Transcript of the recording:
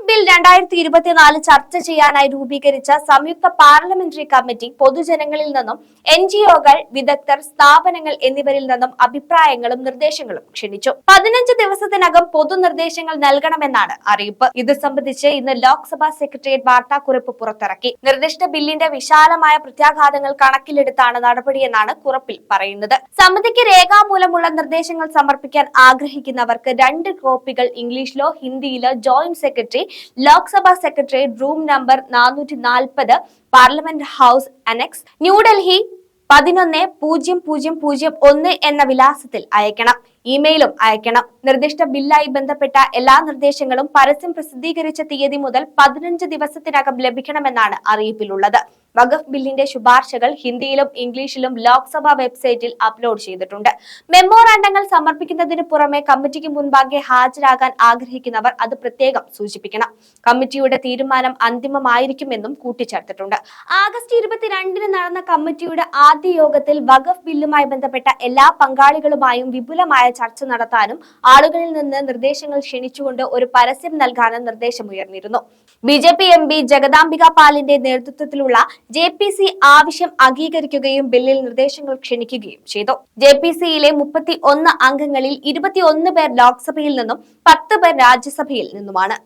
Bill 2024 ചർച്ച ചെയ്യാനായി രൂപീകരിച്ച സംയുക്ത പാർലമെന്ററി കമ്മിറ്റി പൊതുജനങ്ങളിൽ നിന്നും NGO-കൾ, വിദഗ്ധർ, സ്ഥാപനങ്ങൾ എന്നിവരിൽ നിന്നും അഭിപ്രായങ്ങളും നിർദ്ദേശങ്ങളും ക്ഷണിച്ചു. 15 ദിവസത്തിനകം പൊതുനിർദ്ദേശങ്ങൾ നൽകണമെന്നാണ് അറിയിപ്പ്. ഇത് സംബന്ധിച്ച് ഇന്ന് ലോക്സഭാ സെക്രട്ടേറിയറ്റ് വാർത്താക്കുറിപ്പ് പുറത്തിറക്കി. നിർദ്ദിഷ്ട ബില്ലിന്റെ വിശാലമായ പ്രത്യാഘാതങ്ങൾ കണക്കിലെടുത്താണ് നടപടിയെന്നാണ് കുറിപ്പിൽ പറയുന്നത്. സമിതിക്ക് രേഖാമൂലമുള്ള നിർദ്ദേശങ്ങൾ സമർപ്പിക്കാൻ ആഗ്രഹിക്കുന്നവർക്ക് 2 കോപ്പികൾ ഇംഗ്ലീഷിലോ ഹിന്ദിയിലോ joint secretary, Lok Sabha secretariat, room number 440, parliament house annexe, New Delhi 110001 എന്ന വിലാസത്തിൽ അയക്കണം. ഇമെയിലും അയക്കണം. നിർദ്ദിഷ്ട ബില്ലായി ബന്ധപ്പെട്ട എല്ലാ നിർദ്ദേശങ്ങളും പരസ്യം പ്രസിദ്ധീകരിച്ച തീയതി മുതൽ 15 ദിവസത്തിനകം ലഭിക്കണമെന്നാണ് അറിയിപ്പിലുള്ളത്. വഖഫ് ബില്ലിന്റെ ശുപാർശകൾ ഹിന്ദിയിലും ഇംഗ്ലീഷിലും ലോക്സഭാ വെബ്സൈറ്റിൽ അപ്ലോഡ് ചെയ്തിട്ടുണ്ട്. മെമ്മോറാണ്ടങ്ങൾ സമർപ്പിക്കുന്നതിന് പുറമെ കമ്മിറ്റിക്ക് മുൻപാകെ ഹാജരാകാൻ ആഗ്രഹിക്കുന്നവർ അത് പ്രത്യേകം സൂചിപ്പിക്കണം. കമ്മിറ്റിയുടെ തീരുമാനം അന്തിമമായിരിക്കുമെന്നും കൂട്ടിച്ചേർത്തിട്ടുണ്ട്. ആഗസ്റ്റ് 22-ന് നടന്ന കമ്മിറ്റിയുടെ ആദ്യ യോഗത്തിൽ വഖഫ് ബില്ലുമായി ബന്ധപ്പെട്ട എല്ലാ പങ്കാളികളുമായും വിപുലമായ ചർച്ച നടത്താനും ആളുകളിൽ നിന്ന് നിർദ്ദേശങ്ങൾ ക്ഷണിച്ചുകൊണ്ട് ഒരു പരസ്യം നൽകാനും നിർദ്ദേശമുയർന്നിരുന്നു. BJP MP ജഗദാംബിക പാലിന്റെ നേതൃത്വത്തിലുള്ള JPC ആവശ്യം അംഗീകരിക്കുകയും ബില്ലിൽ നിർദ്ദേശങ്ങൾ ക്ഷണിക്കുകയും ചെയ്തു. JPC-യിലെ 31 അംഗങ്ങളിൽ 21 പേർ ലോക്സഭയിൽ നിന്നും 10 പേർ രാജ്യസഭയിൽ നിന്നുമാണ്.